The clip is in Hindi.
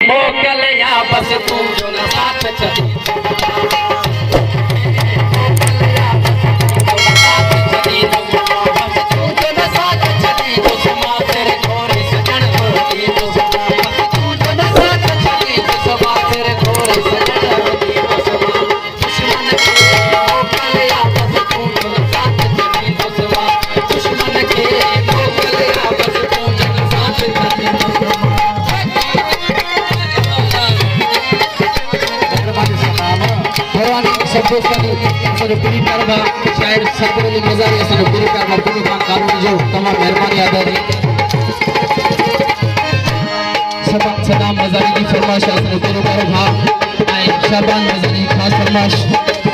मोकल या बस तू जो न साथ चली जो पूरी कारवा शायद सतगुरु मजारी असन पूरी कारवा पूरी खान कानूनी जो तमाम मेहरबानी अदा दी सदा मजारी की फरमाइश असन पूरी कारवा आई शाबान मजारी खास फरमाइश